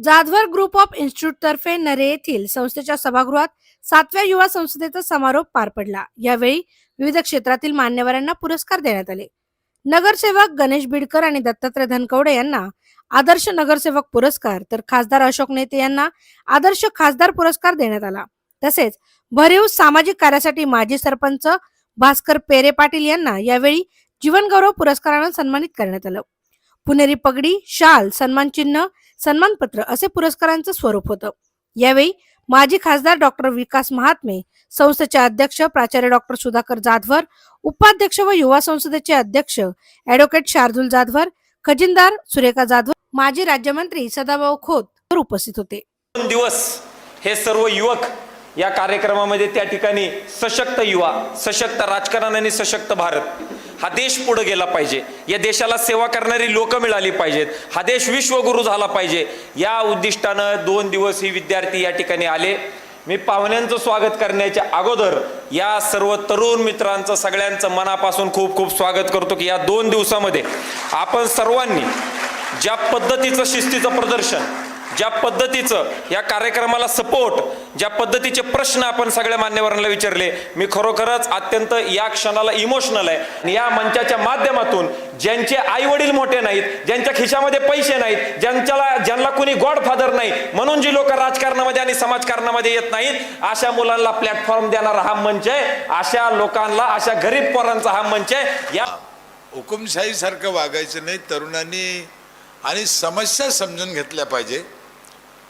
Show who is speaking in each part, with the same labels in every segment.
Speaker 1: Jadhavar group of institute तर्फे नरे येथील संस्थेच्या सभागृहात 7व्या युवा संसदेचा समारोप पार पडला। यावेळी विविध क्षेत्रातील मान्यवरांना पुरस्कार देण्यात आले। नगरसेवक गणेश बिडकर आणि दत्तात्रय धनकवडे यांना आदर्श नगरसेवक पुरस्कार, तर खासदार अशोक नेते यांना आदर्श खासदार पुरस्कार देण्यात आला। तसेच भरीव सामाजिक कार्यासाठी माजी सरपंच भास्कर पेरे पाटील यांना यावेळी जीवनगौरव पुरस्काराने सन्मानित करण्यात आलं। पुणेरी पगडी, शाल, सन्मान चिन्ह, सन्मानपत्र असे पुरस्कारांचं स्वरूप होतं। यावेळी माजी खासदार डॉक्टर विकास महात्मे, संस्थेचे अध्यक्ष प्राचार्य डॉक्टर सुधाकर जाधवर, उपाध्यक्ष व युवा संसदेचे अध्यक्ष ॲडव्होकेट शार्दूल जाधवर, खजिनदार सुरेखा जाधवर, माजी राज्यमंत्री सदाभाऊ खोत उपस्थित होते।
Speaker 2: 2 दिवस हे सर्व युवक या कार्यक्रमामध्ये त्या ठिकाणी सशक्त युवा, सशक्त राजकारण आणि सशक्त भारत हा देश पुढे गेला पाहिजे, या देशाला सेवा करणारी लोक मिळाली पाहिजेत, हा देश विश्वगुरु झाला पाहिजे, या उद्दिष्टानं 2 दिवस ही विद्यार्थी या ठिकाणी आले। मी पाहुण्यांचं स्वागत करण्याच्या अगोदर या सर्व तरुण मित्रांचं सगळ्यांचं मनापासून खूप खूप स्वागत करतो की या 2 दिवसामध्ये आपण सर्वांनी ज्या पद्धतीचं शिस्तीचं प्रदर्शन, ज्या पद्धतीचं या कार्यक्रमाला सपोर्ट, ज्या पद्धतीचे प्रश्न आपण सगळ्या मान्यवरांना विचारले, मी खरोखरच अत्यंत या क्षणाला इमोशनल आहे। या मंचाच्या माध्यमातून ज्यांचे आई वडील मोठे नाहीत, ज्यांच्या खिशामध्ये पैसे नाहीत, ज्यांना कोणी गॉडफादर नाही म्हणून जी लोक राजकारणामध्ये आणि समाजकारणामध्ये येत नाहीत, अशा मुलांना प्लॅटफॉर्म देणारा हा मंच आहे, अशा लोकांना, अशा गरीब पोरांचा हा मंच आहे। या
Speaker 3: हुकुमशाही सारखं वागायचं नाही, तरुणांनी आणि समस्या समजून घेतल्या पाहिजे।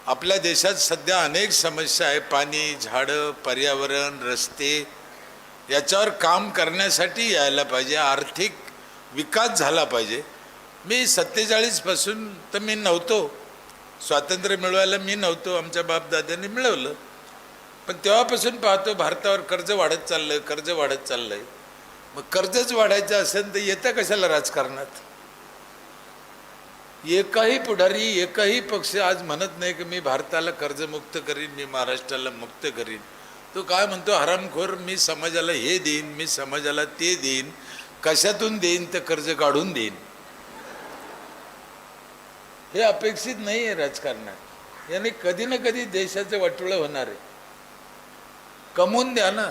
Speaker 3: आपल्या देशात सध्या अनेक समस्या आहे, पाणी, झाडं, पर्यावरण, रस्ते, याच्यावर काम करण्यासाठी यायला पाहिजे, आर्थिक विकास झाला पाहिजे। मी 47 पासून तर मी नव्हतो, स्वातंत्र्य मिळवायला मी नव्हतो, आमच्या बापदाद्यांनी मिळवलं, पण तेव्हापासून पाहतो भारतावर कर्ज वाढत चाललं, कर्ज वाढत चाललंय। मग कर्जच वाढायचं असेल तर येतं कशाला राजकारणात? एकही पुढारी, एकही पक्ष आज म्हणत नाही की मी भारताला कर्जमुक्त करीन, मी महाराष्ट्राला मुक्त करीन। तो काय म्हणतो, हरामखोर, मी समाजाला हे देईन, मी समाजाला ते देईन, कशातून देईन तर कर्ज काढून देईन। हे अपेक्षित नाही आहे राजकारणात, याने कधी ना कधी देशाचं वाटोळं होणार आहे। कमवून द्या ना,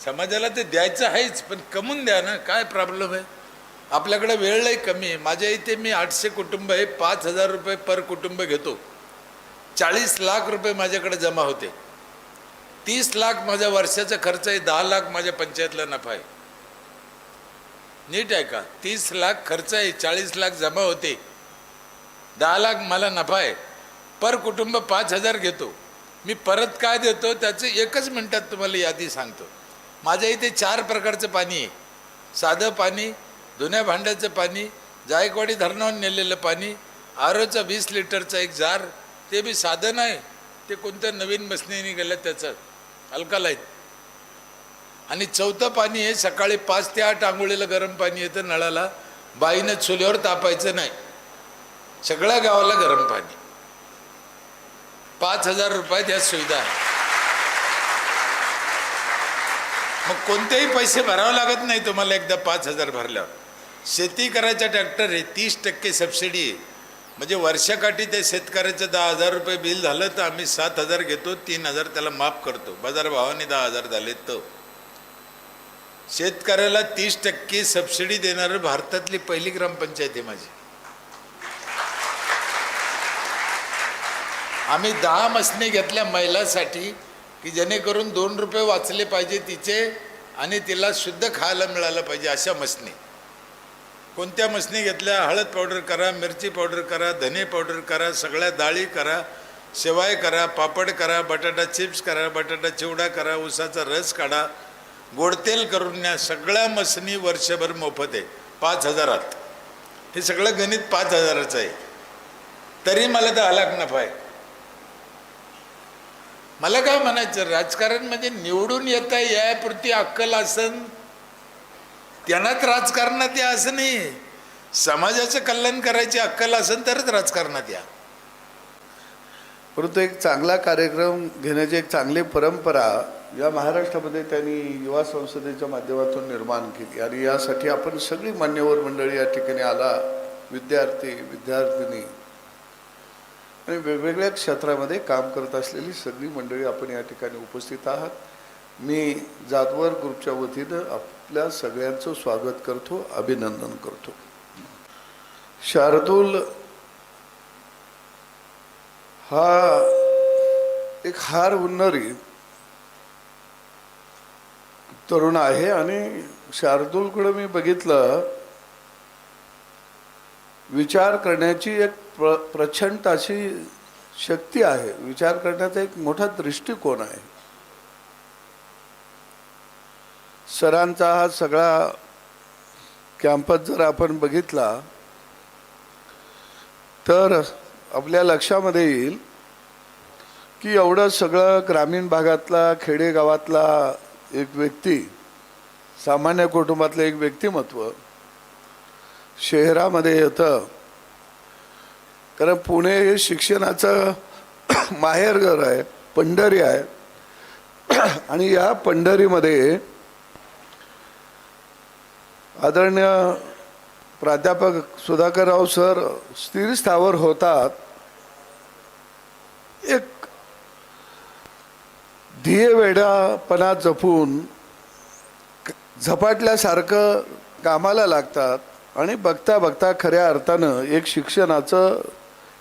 Speaker 3: समाजाला ते द्यायचं आहेच, पण कमवून द्या ना, काय प्रॉब्लेम आहे? आपल्याकडे वेळ लई कमी आहे। माझ्या इथे मी 800 कुटुंब आहे, 5000 रुपये पर कुटुंब घेतो, 40 लाख रुपये माझ्याकडे जमा होते, 30 लाख माझा वर्षाचा खर्च आहे, 10 लाख माझ्या पंचायतला नफा आहे। नीट आहे का? 30 लाख खर्च आहे, 40 लाख जमा होते, 10 लाख मला नफा आहे, पर कुटुंब 5000 घेतो। मी परत काय देतो त्याचं 1 मिनिटात तुम्हाला यादी सांगतो। माझ्या इथे 4 प्रकारचं पाणी आहे, साधं पाणी, धुण्या भांड्याचं पाणी, जायकवाडी धरणावरून नेलेलं पाणी, आरोचा 20 लिटरचा एक जार, ते बी साधं नाही, ते कोणत्या नवीन मशनीने गेलं त्याचं अल्कालाईट। आणि 4थं पाणी आहे, सकाळी 5 ते 8 आंघोळीला गरम पाणी येतं नळाला, बाईनं चुलीवर तापायचं नाही, सगळ्या गावाला गरम पाणी। 5000 रुपयात या सुविधा आहे। मग कोणतेही पैसे भरावे लागत नाही तुम्हाला एकदा 5000 भरल्यावर। शेती करायचा ट्रॅक्टर आहे, 30% सबसिडी आहे, म्हणजे वर्षाकाठी त्या शेतकऱ्याचं 10,000 रुपये बिल झालं तर आम्ही 7,000 घेतो, 3,000 त्याला माफ करतो, बाजारभावाने 10,000 झाले। तर शेतकऱ्याला 30% सबसिडी देणारं भारतातली पहिली ग्रामपंचायत आहे माझी। आम्ही 10 मशनी घेतल्या महिलांसाठी की जेणेकरून 2 रुपये वाचले पाहिजे तिचे आणि तिला शुद्ध खायला मिळालं पाहिजे, अशा मशनी। कोणत्या मशनी घेतल्या? हळद पावडर करा, मिरची पावडर करा, धने पावडर करा, सगळ्या डाळी करा, शेवाय करा, पापड करा, बटाटा चिप्स करा, बटाटा चिवडा करा, उसाचा रस काढा, गोडतेल करून न्या, सगळ्या मशनी वर्षभर मोफत आहे 5000त। हे सगळं गणित 5000चं आहे, तरी मला 10 लाख नफा आहे। मला काय म्हणायचं, राजकारण म्हणजे निवडून येता यापुरती अक्कल असन त्यांनाच राजकारणात या असं नाही, समाजाचं कल्याण करायची अक्कल असेल तरच राजकारणात या।
Speaker 4: परंतु एक चांगला कार्यक्रम घेण्याची एक चांगली परंपरा या महाराष्ट्रामध्ये त्यांनी युवा संसदेच्या माध्यमातून निर्माण केली आणि यासाठी आपण सगळी मान्यवर मंडळी या ठिकाणी आला, विद्यार्थी विद्यार्थिनी आणि वेगवेगळ्या क्षेत्रामध्ये काम करत असलेली सगळी मंडळी आपण या ठिकाणी उपस्थित आहात. मी जाधवर ग्रुपच्या वतीनं आपल्या सगळ्यांचं स्वागत करतो, अभिनंदन करतो. शार्दूल हा एक हार उन्नरी तरुण आहे आणि शार्दूलकडे मी बघितलं, विचार करण्याची एक प्रचंड अशी शक्ती आहे, विचार करण्याचा एक मोठा दृष्टिकोन आहे. सरांचा हा सगळा कॅम्पस जर आपण बघितला तर आपल्या लक्षामध्ये येईल की एवढं सगळं ग्रामीण भागातला, खेडेगावातला एक व्यक्ती, सामान्य कुटुंबातलं एक व्यक्तिमत्व शहरामध्ये येतं. कारण पुणे हे शिक्षणाचं माहेरघर आहे, पंढरी आहे. आणि या पंढरीमध्ये आदरणीय प्राध्यापक सुधाकरराव सर स्थिर स्थावर होतात. एक ध्येय वेडापणा जपून झपाटल्यासारखं कामाला लागतात आणि बघता बघता खऱ्या अर्थानं एक शिक्षणाचं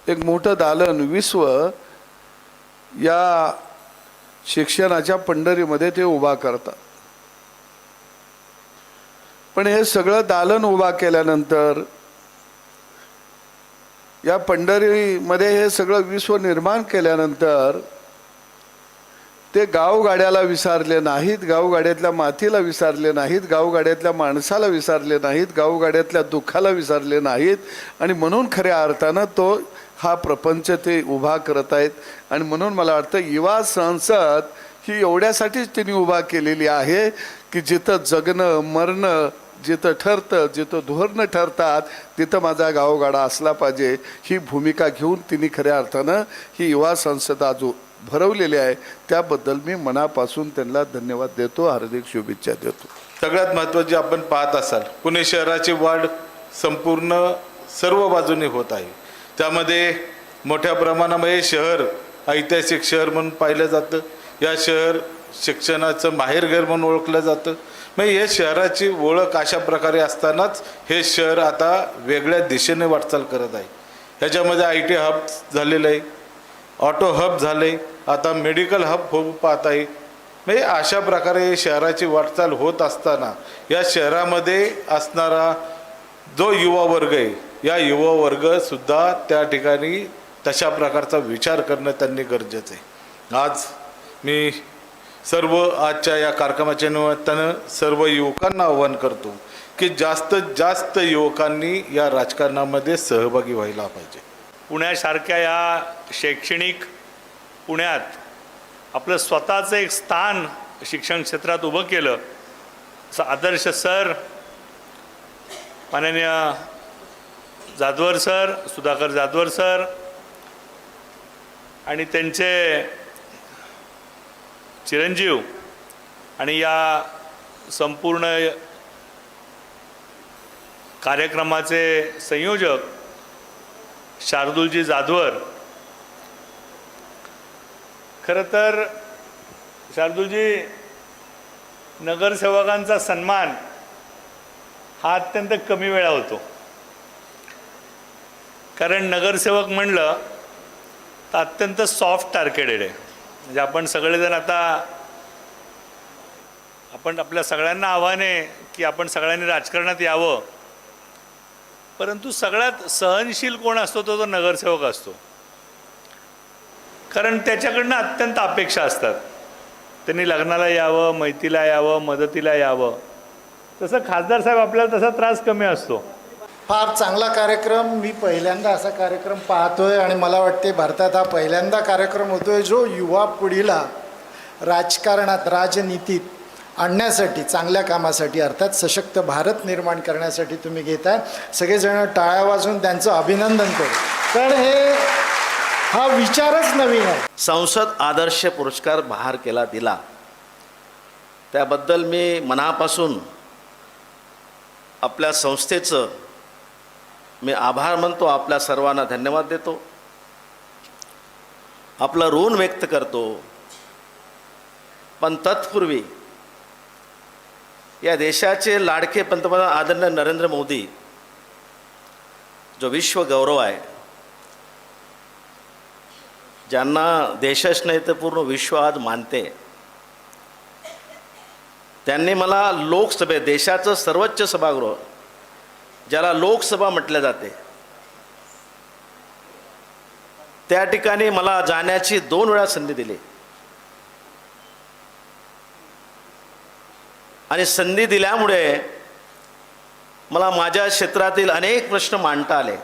Speaker 4: एक मोठं दालन विश्व या शिक्षणाच्या पंढरीमध्ये ते उभा करतात. पण हे सगळं दालन उभा केल्यानंतर या पंढरीमध्ये हे सगळं विश्व निर्माण केल्यानंतर ते गावगाड्याला विसरले नाहीत, गावगाड्यातल्या मातीला विसरले नाहीत, गावगाड्यातल्या माणसाला विसरले नाहीत, गावगाड्यातल्या दुःखाला विसरले नाहीत. आणि म्हणून खऱ्या अर्थानं तो हा प्रपंच ते उभा करत आहेत. आणि म्हणून मला वाटतं युवा संसद ही एवढ्यासाठीच त्यांनी उभा केलेली आहे की जिथं जगणं मरणं जिथं ठरतं, जिथं धोरणं ठरतात, तिथं माझा गावगाडा असला पाहिजे, ही भूमिका घेऊन तिने खऱ्या अर्थानं ही युवा संसद आज भरवलेली आहे. त्याबद्दल मी मनापासून त्यांना धन्यवाद देतो, हार्दिक शुभेच्छा देतो.
Speaker 5: सगळ्यात महत्त्वाचे आपण पाहत असाल, पुणे शहराची वाढ संपूर्ण सर्व बाजूने होत आहे. त्यामध्ये मोठ्या प्रमाणामध्ये शहर ऐतिहासिक शहर म्हणून पाहिलं जातं. या शहर शिक्षणाचं माहेरघर म्हणून ओळखलं जातं. मग हे शहराची ओळख अशा प्रकारे असतानाच हे शहर आता वेगळ्या दिशेने वाटचाल करत आहे. ह्याच्यामध्ये IT हब झालेलं आहे, ऑटो हब झाले, आता मेडिकल हब होऊ पाहत आहे. म्हणजे अशा प्रकारे शहराची वाटचाल होत असताना या शहरामध्ये असणारा जो युवा वर्ग आहे, या युवा वर्गसुद्धा त्या ठिकाणी तशा प्रकारचा विचार करणं त्यांनी गरजेचं आहे. आज मी सर्व आजच्या या कार्यक्रमाच्या निमित्तानं सर्व युवकांना आवाहन करतो की जास्तीत जास्त युवकांनी या राजकारणामध्ये सहभागी व्हायला पाहिजे.
Speaker 6: पुण्यासारख्या या शैक्षणिक पुण्यात आपलं स्वतःचं एक स्थान शिक्षण क्षेत्रात उभं केलं. असं आदर्श सर, माननीय जाधवर सर, सुधाकर जाधवर सर आणि त्यांचे चिरंजीव आणि या संपूर्ण कार्यक्रमाचे संयोजक शार्दूलजी जाधवर. खरं तर शार्दूलजी, नगरसेवकांचा सन्मान हा अत्यंत कमी वेळा होतो. कारण नगरसेवक म्हणलं तर अत्यंत सॉफ्ट टार्गेटेड आहे. म्हणजे आपण सगळेजण आता आपल्या सगळ्यांना आव्हान आहे की आपण सगळ्यांनी राजकारणात यावं. परंतु सगळ्यात सहनशील कोण असतो तो नगरसेवक असतो. कारण त्याच्याकडनं अत्यंत अपेक्षा असतात. त्यांनी लग्नाला यावं, मैतीला यावं, मदतीला यावं. तसं खासदार साहेब आपल्याला तसा त्रास कमी असतो.
Speaker 7: फार चांगला कार्यक्रम. मी पहिल्यांदा असा कार्यक्रम पाहतोय आणि मला वाटते भारतात हा पहिल्यांदा कार्यक्रम होतोय जो युवा पिढीला राजकारणात, राजनीतीत आणण्यासाठी, चांगल्या कामासाठी, अर्थात सशक्त भारत निर्माण करण्यासाठी तुम्ही घेताय. सगळेजण टाळ्या वाजवून त्यांचं अभिनंदन करू. कारण हा विचारच नवीन आहे.
Speaker 8: संसद आदर्श पुरस्कार बहार केला दिला त्याबद्दल मी मनापासून आपल्या संस्थेचं मी आभार मानतो, आपल्या सर्वांना धन्यवाद देतो. आपलं ऋण व्यक्त करतो, पण तत्पूर्वी या देशाचे लाडके पंतप्रधान आदरणीय नरेंद्र मोदी, जो विश्व गौरव आहे, ज्यांना देशच नाही तर पूर्ण विश्व आज मानते, त्यांनी मला लोकसभेत, देशाचं सर्वोच्च सभागृह ज्याला लोकसभा म्हटले जाते, त्या ठिकाणी मला जाण्याची 2 वेळा संधी दिली आणि संधी दिल्यामुळे मला माझ्या क्षेत्रातील अनेक प्रश्न मांडता आले.